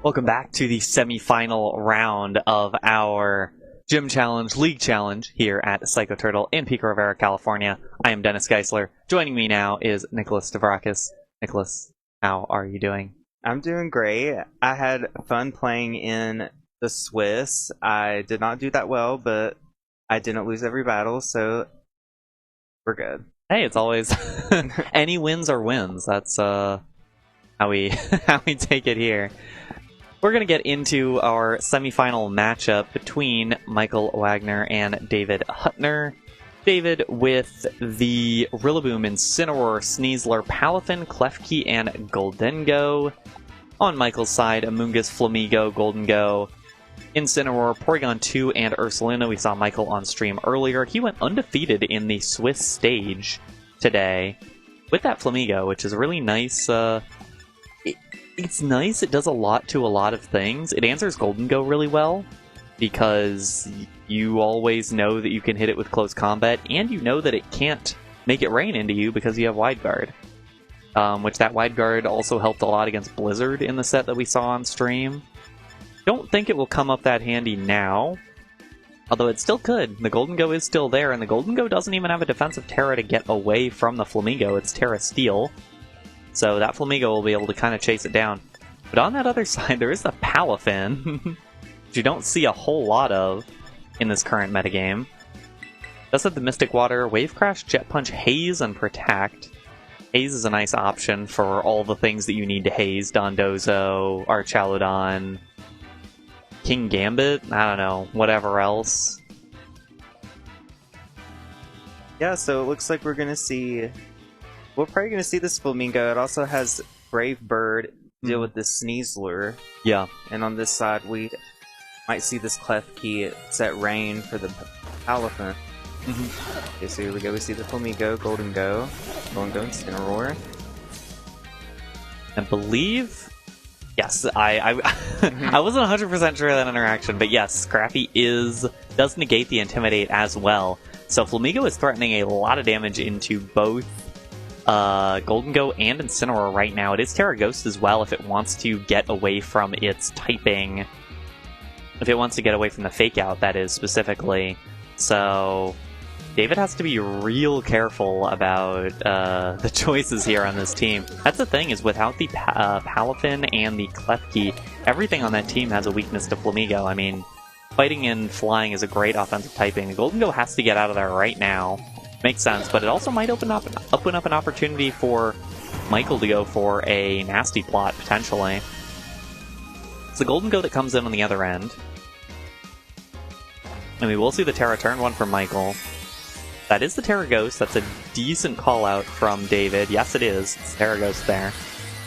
Welcome back to the semi-final round of our Gym Challenge, League Challenge here at Psycho Turtle in Pico Rivera, California. I am Dennis Geisler. Joining me now is Nicholas Stavrakis. Nicholas, how are you doing? I'm doing great. I had fun playing in the Swiss. I did not do that well, but I didn't lose every battle, so we're good. Hey, it's always any wins are wins. That's how we how we take it here. We're going to get into our semifinal matchup between Michael Wagner and David Hutner. David with the Rillaboom, Incineroar, Sneasler, Palafin, Klefki, and Goldengo. On Michael's side, Amoonguss, Flamigo, Goldengo, Incineroar, Porygon 2, and Ursaluna. We saw Michael on stream earlier. He went undefeated in the Swiss stage today with that Flamigo, which is really nice. It's nice. It does a lot to a lot of things. It answers Goldengo really well because you always know that you can hit it with close combat, and you know that it can't make it rain into you because you have Wide Guard. Which that Wide Guard also helped a lot against Blizzard in the set that we saw on stream. Don't think it will come up that handy now, although it still could. The Goldengo is still there, and the Goldengo doesn't even have a defensive Terra to get away from the Flamigo. It's Terra Steel. So that Flamigo will be able to kind of chase it down. But on that other side, there is the Palafin, which you don't see a whole lot of in this current metagame. Does have the Mystic Water, Wave Crash, Jet Punch, Haze, and Protect. Haze is a nice option for all the things that you need to haze. Dondozo, Archaludon, King Gambit, I don't know, whatever else. Yeah, so it looks like we're probably going to see this Flamingo. It also has Brave Bird deal with this Sneasler. Yeah. And on this side, we might see this Klefki set Rain for the Palafin. Okay, so here we go. We see the Flamigo, Goldengo, Incineroar. I believe... Yes, I wasn't 100% sure of that interaction, but yes, Scrappy does negate the Intimidate as well. So Flamigo is threatening a lot of damage into both Goldengo and Incineroar right now. It is Terra Ghost as well if it wants to get away from its typing. If it wants to get away from the Fake Out, that is, specifically. So David has to be real careful about the choices here on this team. That's the thing, is without the Palafin and the Klefki, everything on that team has a weakness to Flamigo. I mean, fighting and flying is a great offensive typing. The Goldengo has to get out of there right now. Makes sense, but it also might open up an opportunity for Michael to go for a nasty plot, potentially. It's the Goldengo that comes in on the other end. And we will see the Terra turn one from Michael. That is the Terra Ghost. That's a decent call-out from David. Yes, it is. It's Terra Ghost there.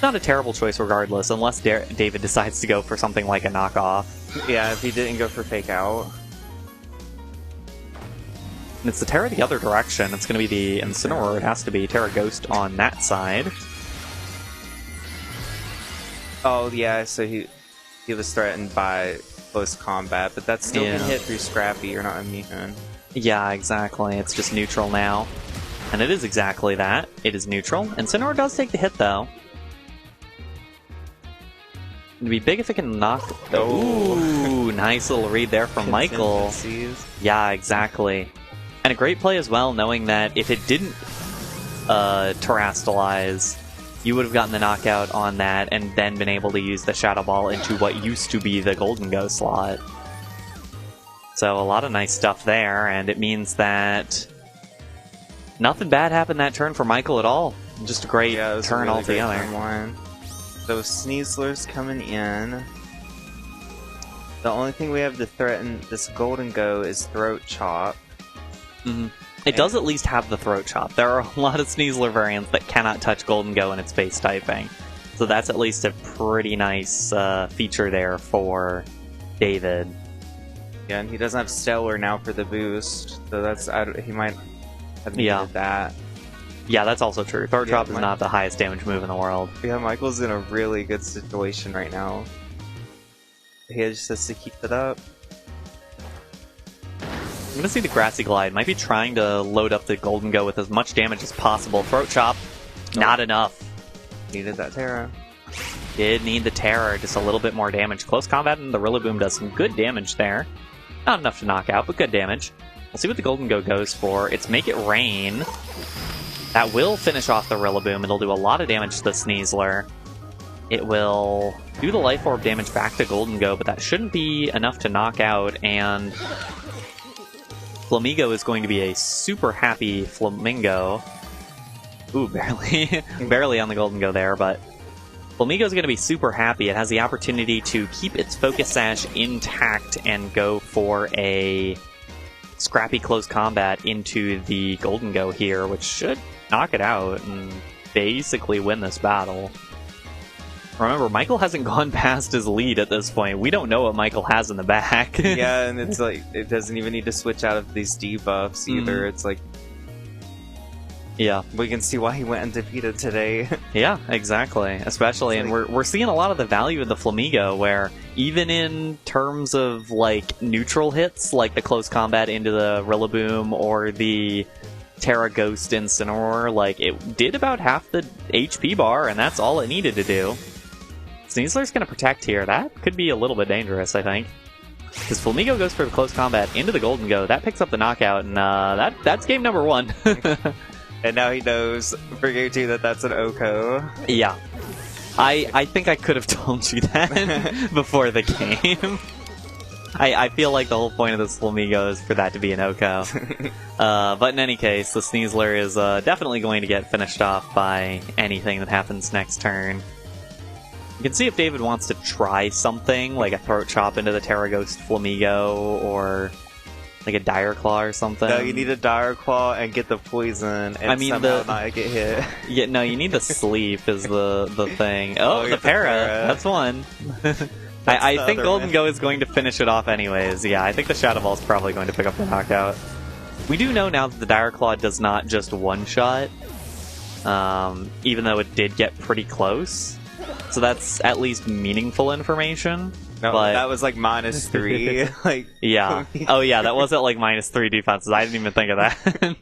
Not a terrible choice regardless, unless David decides to go for something like a knockoff. Yeah, if he didn't go for Fake Out. And it's the Terra the other direction. It's going to be the Incineroar. It has to be Terra Ghost on that side. Oh, yeah, so he was threatened by close combat, but that's still can hit through Scrappy. You're not immune. Yeah, exactly. It's just neutral now. And it is exactly that. It is neutral. Incineroar does take the hit, though. It'd be big if it can knock... Ooh, nice little read there from Michael. Yeah, exactly. And a great play as well, knowing that if it didn't Terrastalize, you would have gotten the knockout on that and then been able to use the Shadow Ball into what used to be the Goldengo slot. So a lot of nice stuff there, and it means that nothing bad happened that turn for Michael at all. Just a great turn altogether. So Sneasler's coming in. The only thing we have to threaten this Goldengo is Throat Chop. It does at least have the Throat Chop. There are a lot of Sneasler variants that cannot touch Goldengo in its base typing. So that's at least a pretty nice feature there for David. Yeah, and he doesn't have Stellar now for the boost, so he might have needed that. Yeah, that's also true. Throat Chop is not the highest damage move in the world. Yeah, Michael's in a really good situation right now. He just has to keep it up. I'm going to see the Grassy Glide. Might be trying to load up the Goldengo with as much damage as possible. Throat Chop, not enough. Needed that Terra. Did need the Terror, just a little bit more damage. Close combat and the Rillaboom does some good damage there. Not enough to knock out, but good damage. We'll see what the Golden Go goes for. It's Make It Rain. That will finish off the Rillaboom. It'll do a lot of damage to the Sneasler. It will do the Life Orb damage back to Golden Go, but that shouldn't be enough to knock out, and Flamigo is going to be a super happy Flamingo. Ooh, barely. Barely on the Golden Go there, but Flamigo is going to be super happy. It has the opportunity to keep its Focus Sash intact and go for a scrappy close combat into the Golden Go here, which should knock it out and basically win this battle. Remember, Michael hasn't gone past his lead at this point. We don't know what Michael has in the back. Yeah, and it's like, it doesn't even need to switch out of these debuffs either. It's like, yeah, we can see why he went undefeated today. Yeah, exactly. Especially, and we're seeing a lot of the value of the Flamigo, where even in terms of like neutral hits, like the close combat into the Rillaboom or the Terra Ghost Incineroar, like it did about half the HP bar, and that's all it needed to do. Sneasler's going to protect here. That could be a little bit dangerous, I think. Because Flamigo goes for the close combat into the Golden Go. That picks up the knockout, and that's game number 1. And now he knows for game 2 that that's an Oko. Yeah. I think I could have told you that before the game. I feel like the whole point of this Flamigo is for that to be an Oko. But in any case, the Sneasler is definitely going to get finished off by anything that happens next turn. You can see if David wants to try something, like a Throat Chop into the Terra Ghost Flamigo, or like a Dire Claw or something. No, you need a Dire Claw and get the poison, and somehow not get hit. Yeah, no, you need the Sleep is the thing. Oh, the Para. That's one. I think Golden Go is going to finish it off anyways. Yeah, I think the Shadow Ball is probably going to pick up the knockout. We do know now that the Dire Claw does not just one-shot, even though it did get pretty close. So that's at least meaningful information. No, but that was like -3. Like, yeah. Oh yeah, that was at like -3 defenses. I didn't even think of that.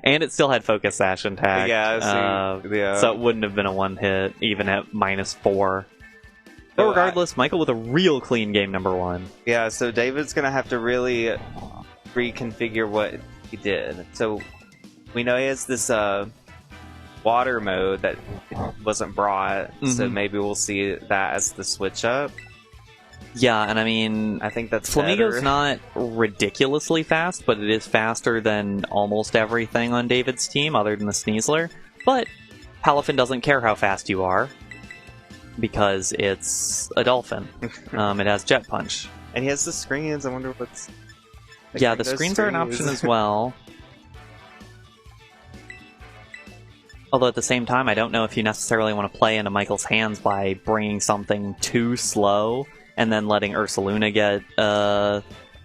And it still had Focus Sash intact. Yeah, yeah. So it wouldn't have been a one-hit, even at -4. But regardless, Michael with a real clean game number 1. Yeah, so David's going to have to really reconfigure what he did. So we know he has this water mode that wasn't brought, so maybe we'll see that as the switch up. Yeah, and I mean, I think that's Flamigo's better. not ridiculously fast, but it is faster than almost everything on David's team, other than the Sneasler. But Palafin doesn't care how fast you are, because it's a dolphin. It has Jet Punch. And he has the screens. I wonder what's... Yeah, the screens are an option as well. Although at the same time, I don't know if you necessarily want to play into Michael's hands by bringing something too slow and then letting Ursaluna get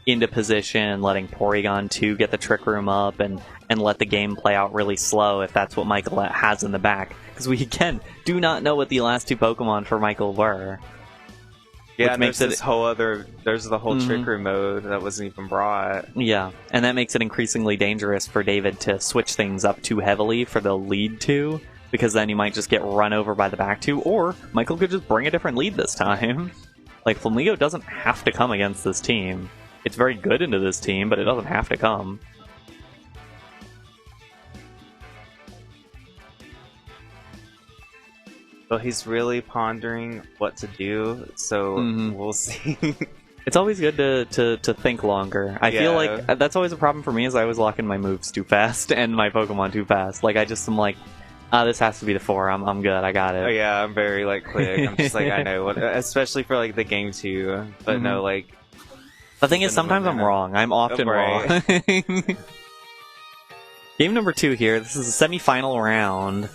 into position, letting Porygon 2 get the Trick Room up, and let the game play out really slow if that's what Michael has in the back. Because we, again, do not know what the last 2 Pokemon for Michael were. Yeah, and there's this whole other... There's the whole Trick Room mode that wasn't even brought. Yeah, and that makes it increasingly dangerous for David to switch things up too heavily for the lead 2, because then you might just get run over by the back 2, or Michael could just bring a different lead this time. Like, Flamigo doesn't have to come against this team. It's very good into this team, but it doesn't have to come. So he's really pondering what to do, so we'll see. It's always good to think longer. I feel like that's always a problem for me, is I always lock in my moves too fast and my Pokemon too fast. Like, I just am like, this has to be the 4, I'm good, I got it. Oh yeah, I'm very, like, quick. I'm just like, I know what, especially for, like, the game 2. But no, like... The thing is, sometimes I'm wrong. I'm often wrong. Game number 2 here. This is a semi-final round.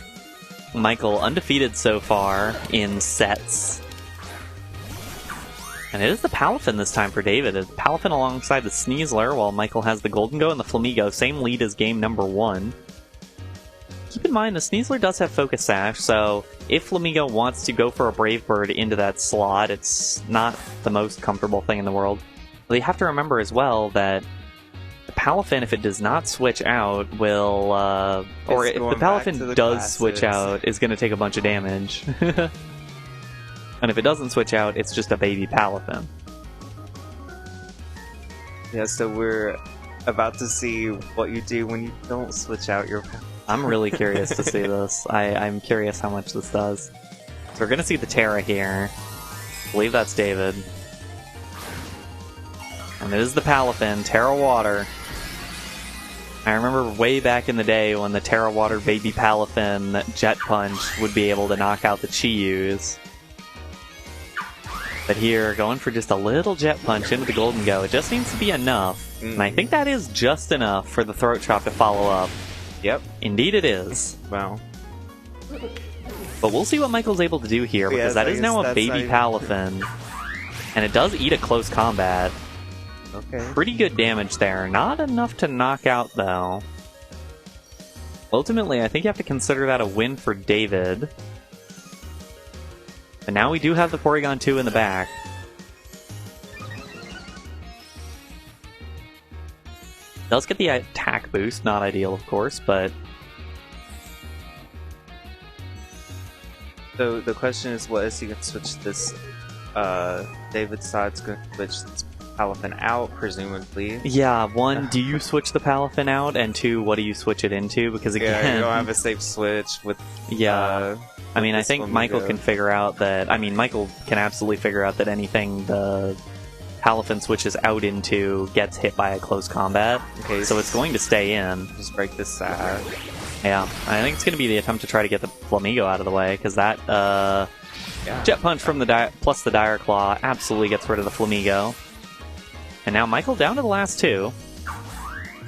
Michael undefeated so far in sets. And it is the Palafin this time for David. It's Palafin alongside the Sneasler, while Michael has the Golden Go and the Flamigo. Same lead as game number 1. Keep in mind, the Sneasler does have Focus Sash, so if Flamigo wants to go for a Brave Bird into that slot, it's not the most comfortable thing in the world. But you have to remember as well that the Palafin, if it does not switch out, will... or if the Palafin does switch out, is going to take a bunch of damage. And if it doesn't switch out, it's just a baby Palafin. Yeah, so we're about to see what you do when you don't switch out your... I'm really curious to see this. I'm curious how much this does. So we're going to see the Terra here. I believe that's David. And it is the Palafin, Terra Water. I remember way back in the day when the Terra Water baby Palafin Jet Punch would be able to knock out the Chiyus. But here, going for just a little Jet Punch into the Golden Go. It just needs to be enough. And I think that is just enough for the Throat Chop to follow up. Yep. Indeed it is. Wow. But we'll see what Michael's able to do here, because that is now a baby Palafin. And it does eat a close combat. Okay. Pretty good damage there. Not enough to knock out, though. Ultimately, I think you have to consider that a win for David. And now we do have the Porygon 2 in the back. Does get the attack boost, not ideal, of course, but... So the question is, what is he going to switch this? David Side's going to switch this Palafin out, presumably. Yeah, one, do you switch the Palafin out? And two, what do you switch it into? Because again... Yeah, you don't have a safe switch with... Yeah. I mean, I think Michael can figure out that... I mean, Michael can absolutely figure out that anything the Palafin switches out into gets hit by a close combat. Okay, so it's going to stay in. Just break this side. Yeah, I think it's going to be the attempt to try to get the Flamigo out of the way, because that Jet Punch from the plus the Dire Claw absolutely gets rid of the Flamigo. And now Michael down to the last two.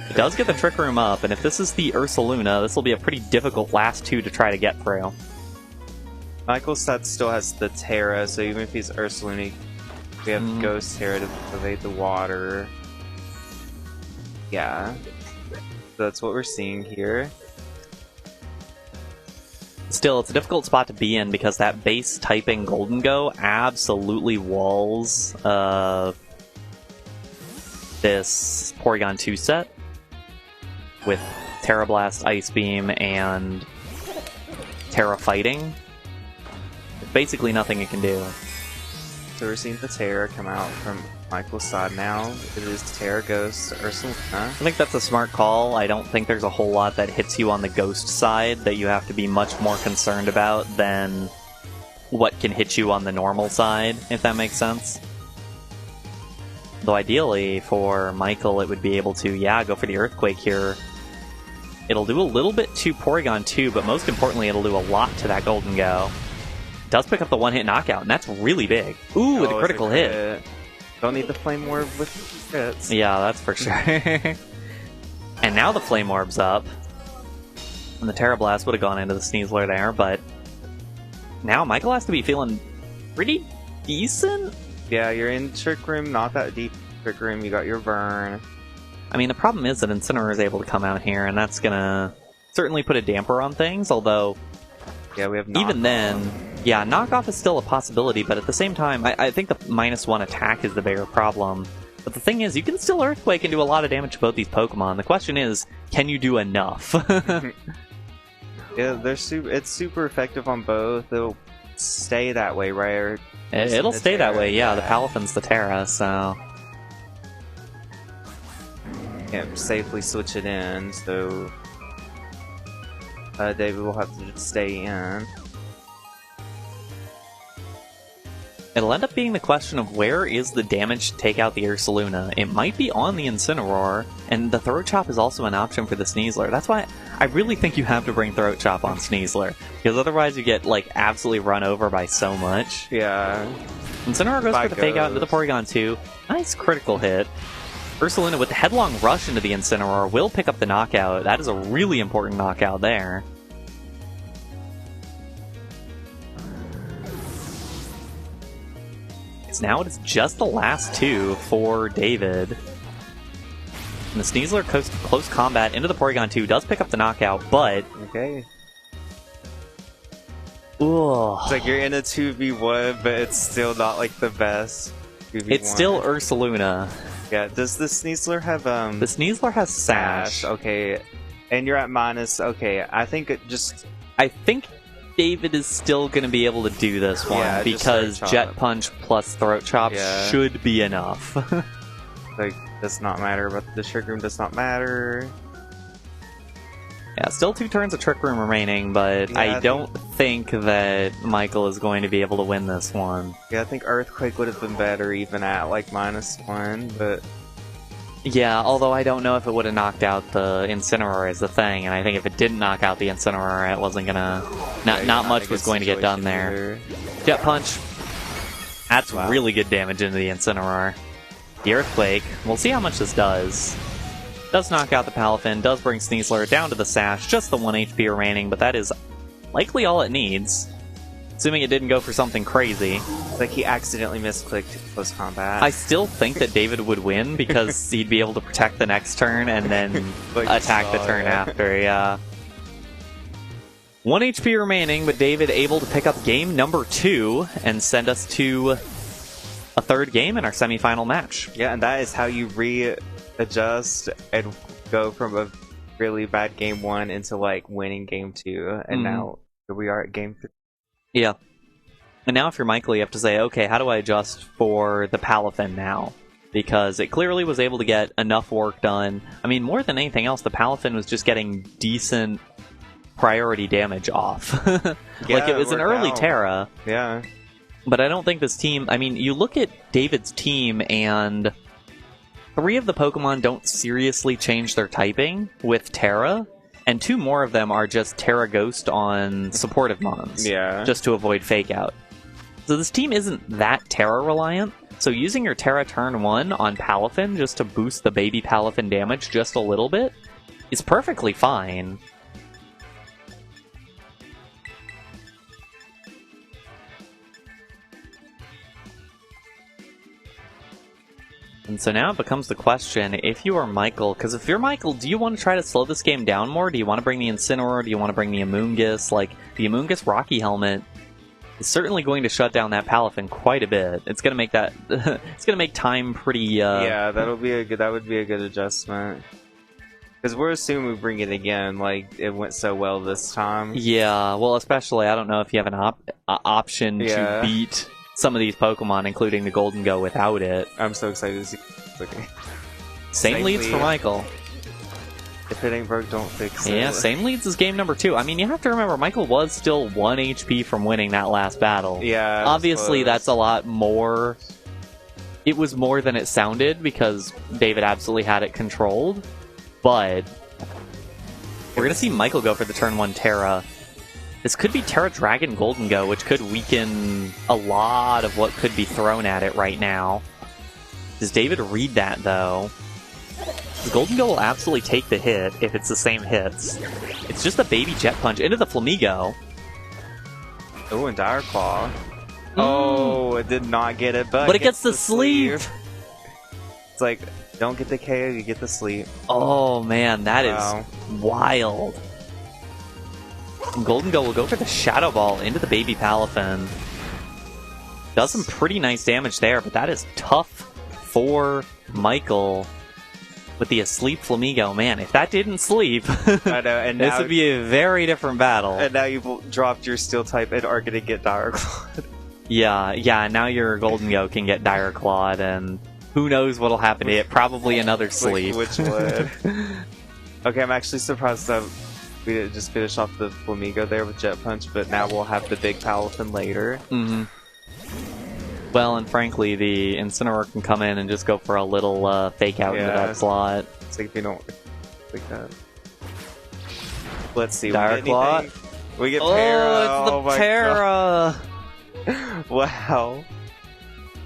It does get the Trick Room up, and if this is the Ursaluna, this will be a pretty difficult last two to try to get through. Michael's set still has the Terra, so even if he's Ursaluna, we have Ghost Terra to evade the water. Yeah. So that's what we're seeing here. Still, it's a difficult spot to be in because that base typing Golden Go absolutely walls this Porygon 2 set with Terra Blast, Ice Beam, and Terra Fighting. There's basically nothing it can do. So we're seeing the Terra come out from Michael's side now. It is Terra Ghost Ursaluna. I think that's a smart call. I don't think there's a whole lot that hits you on the Ghost side that you have to be much more concerned about than what can hit you on the normal side, if that makes sense. Though ideally, for Michael, it would be able to, yeah, go for the Earthquake here. It'll do a little bit to Porygon 2, but most importantly, it'll do a lot to that Golden Go. It does pick up the one-hit knockout, and that's really big. Ooh, with a critical hit. Don't need the Flame Orb with crits. Yeah, that's for sure. And now the Flame Orb's up. And the Terra Blast would have gone into the Sneasler there, but now Michael has to be feeling pretty decent. Yeah, you're in Trick Room, not that deep Trick Room. You got your burn. I mean, the problem is that Incineroar is able to come out here, and that's gonna certainly put a damper on things, although... Yeah, we have knockoff. Even then, yeah, knockoff is still a possibility, but at the same time, I think the -1 attack is the bigger problem. But the thing is, you can still Earthquake and do a lot of damage to both these Pokemon. The question is, can you do enough? Yeah, it's super effective on both. It'll stay that way, right? It'll stay that way, yeah. The Palafin's the Terra, so... Can't safely switch it in, so... David will have to just stay in. It'll end up being the question of where is the damage to take out the Ursaluna. It might be on the Incineroar, and the Throat Chop is also an option for the Sneasler. That's why I really think you have to bring Throat Chop on Sneasler, because otherwise you get, like, absolutely run over by so much. Yeah. Incineroar goes for the Fake Out into the Porygon 2. Nice critical hit. Ursaluna with the Headlong Rush into the Incineroar will pick up the knockout. That is a really important knockout there. Now it is just the last two for David. And the Sneasler close combat into the Porygon 2 does pick up the knockout, but... Okay. Ooh. It's like you're in a 2v1, but it's still not like the best 2v1. It's still Ursaluna. Yeah, does the Sneasler have The Sneasler has Sash. Okay. And you're at minus... Okay, I think it just... I think David is still going to be able to do this one, Yeah, just because Throat Jet Chop. Punch plus Throat Chop Yeah. should be enough. Like, does not matter about the Trick Room, does not matter. Yeah, still 2 turns of Trick Room remaining, but Yeah, I don't think that Michael is going to be able to win this one. Yeah, I think Earthquake would have been better even at, like, -1, but... Yeah, although I don't know if it would have knocked out the Incineroar as the thing, and I think if it didn't knock out the Incineroar, it wasn't gonna... Not much was going to get done there. Jet Punch. That's really good damage into the Incineroar. The Earthquake, we'll see how much this does. Does knock out the Palafin, does bring Sneasler down to the Sash, just the 1 HP remaining, but that is likely all it needs. Assuming it didn't go for something crazy. Like, he accidentally misclicked close combat. I still think that David would win, because he'd be able to protect the next turn and then Like attack the saw, turn yeah. after, yeah. 1 HP remaining, but David able to pick up game number 2 and send us to a 3rd game in our semifinal match. Yeah, and that is how you readjust and go from a really bad game 1 into, like, winning game 2. And now here we are at game 3. Yeah. And now if you're Michael, you have to say, okay, how do I adjust for the Palafin now? Because it clearly was able to get enough work done. I mean, more than anything else, the Palafin was just getting decent priority damage off. Like, it was an early Terra, Yeah. but I don't think this team... I mean, you look at David's team, and 3 of the Pokemon don't seriously change their typing with Terra, and 2 more of them are just Terra Ghost on supportive mons. Yeah. Just to avoid Fake Out. So this team isn't that Terra reliant, so using your Terra turn 1 on Palafin just to boost the baby Palafin damage just a little bit is perfectly fine. And so now it becomes the question, if you are Michael, because if you're Michael, do you want to try to slow this game down more? Do you want to bring the Incineroar? Do you want to bring the Amoonguss? Like, the Amoonguss Rocky Helmet is certainly going to shut down that Palafin quite a bit. It's going to make that... it's going to make time pretty... Yeah, that would be a good adjustment. Because we're assuming we bring it again, like, it went so well this time. Yeah, well, especially, I don't know if you have an option Yeah. to beat some of these Pokemon, including the Golden Go, without it. I'm so excited to see. Okay. Same leads for Michael. If it ain't broke, don't fix it. Yeah, same leads as game number 2. I mean, you have to remember, Michael was still 1 HP from winning that last battle. Yeah. it was Obviously, close. that's a lot more... It was more than it sounded, because David absolutely had it controlled. But we're going to see Michael go for the turn 1 Terra. This could be Terra Dragon Golden Go, which could weaken a lot of what could be thrown at it right now. Does David read that, though? The Golden Go will absolutely take the hit if it's the same hits. It's just a baby Jet Punch into the Flamigo. Oh, and Dire Claw. Oh, it did not get it, but it gets the sleep. It's like, don't get the KO, you get the sleep. Oh, man, that Wow. is wild. Golden Go will go for the Shadow Ball into the baby Palafin. Does some pretty nice damage there, but that is tough for Michael with the Asleep Flamigo. Man, if that didn't sleep, I know, and this now, would be a very different battle. and now you've dropped your Steel type and are gonna get Dire Claw. Yeah, now your Golden Go can get Dire Clawed, and who knows what'll happen to it. Probably another sleep. Which would? Okay, I'm actually surprised that we didn't just finish off the Flamigo there with Jet Punch, but now we'll have the big Palafin later. Mm-hmm. Well, and frankly, the Incineroar can come in and just go for a little fake out into Yeah. that slot. It's like if you don't like that. Let's see. Dire we get Claw. anything? We get Oh, Para. it's the my Para! God. Wow.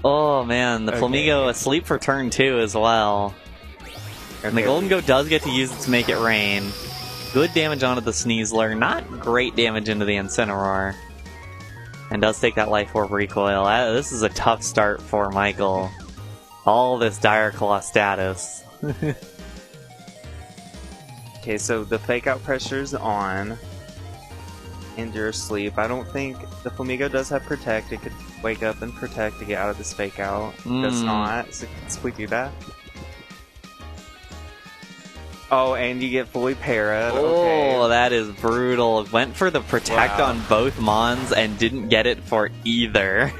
Oh man, the Okay. Flamigo asleep for turn 2 as well. And the Okay. Golden Go does get to use it to make it rain. Good damage onto the Sneasler, not great damage into the Incineroar. And does take that Life Orb recoil. This is a tough start for Michael. All this Dire Claw status. Okay, so the fake out pressure's on. And you're asleep. I don't think the Flamigo does have protect. It could wake up and protect to get out of this fake out. It does not. So let's we do that. Oh, and you get fully parried. Oh, Okay. that is brutal. Went for the protect Wow. on both Mons and didn't get it for either.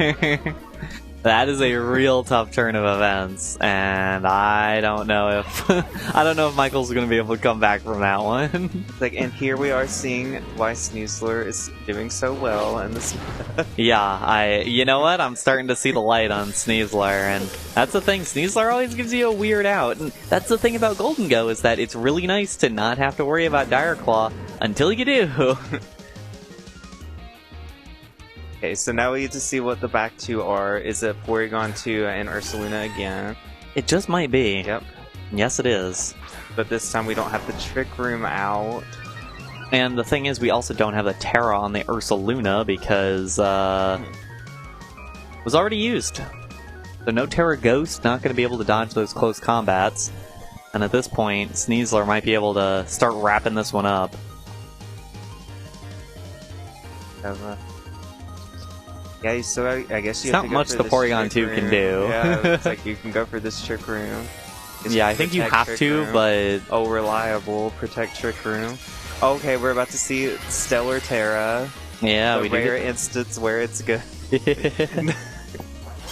That is a real tough turn of events, and I don't know if Michael's going to be able to come back from that one. Like, and here we are seeing why Sneasler is doing so well in this. Yeah, you know what? I'm starting to see the light on Sneasler, and that's the thing. Sneasler always gives you a weird out, and that's the thing about Golden Go is that it's really nice to not have to worry about Dire Claw until you do. Okay, so now we get to see what the back two are. Is it Porygon 2 and Ursaluna again? It just might be. Yep. Yes, it is. But this time we don't have the Trick Room out. And the thing is, we also don't have the Terra on the Ursaluna because it was already used. So no Terra Ghost, not going to be able to dodge those close combats. And at this point, Sneasler might be able to start wrapping this one up. Yeah, you still. I guess you. It's have not to go much for the this Porygon Trick 2 can Room. do. Yeah, it's like you can go for this Trick Room. Yeah, I think you Protect have Trick to, Room. but Oh, reliable. Protect Trick Room. Okay, we're about to see Stellar Terra. yeah, The we rare did. instance where it's good.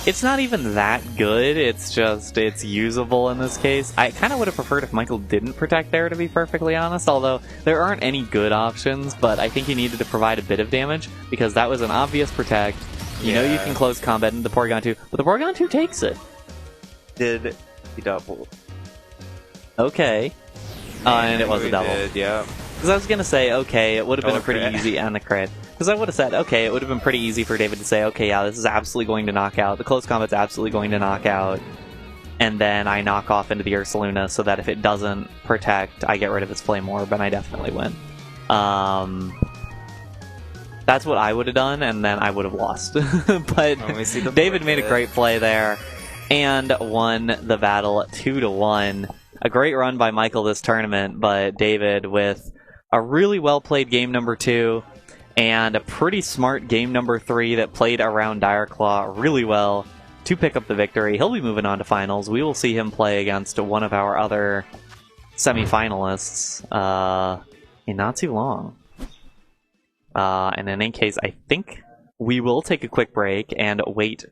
It's not even that good, it's just, it's usable in this case. I kind of would have preferred if Michael didn't protect there, to be perfectly honest, although there aren't any good options, but I think he needed to provide a bit of damage, because that was an obvious protect. You know you Yeah. can close combat into the Porygon 2, but the Porygon 2 takes it. Did he double? Okay. And it was a we double. Did, yeah. Because I was going to say, okay, it would have been Oh, a pretty crit. easy, and a crit. Because I would have said, okay, it would have been pretty easy for David to say, okay, yeah, this is absolutely going to knock out. The close combat's absolutely going to knock out. And then I knock off into the Ursaluna so that if it doesn't protect, I get rid of its Flame Orb, and I definitely win. That's what I would have done, and then I would have lost. But Oh, we see the David made a forfeit. great play there, and won the battle 2-1. A great run by Michael this tournament, but David with a really well-played game number 2, and a pretty smart game number 3 that played around Dire Claw really well to pick up the victory. He'll be moving on to finals. We will see him play against one of our other semi-finalists in not too long. And in any case, I think we will take a quick break and wait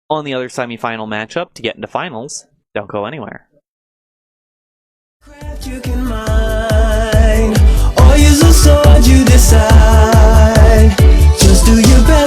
on the other semi-final matchup to get into finals. Don't go anywhere. Craft you can mine, or use a sword you decide. Just do your best.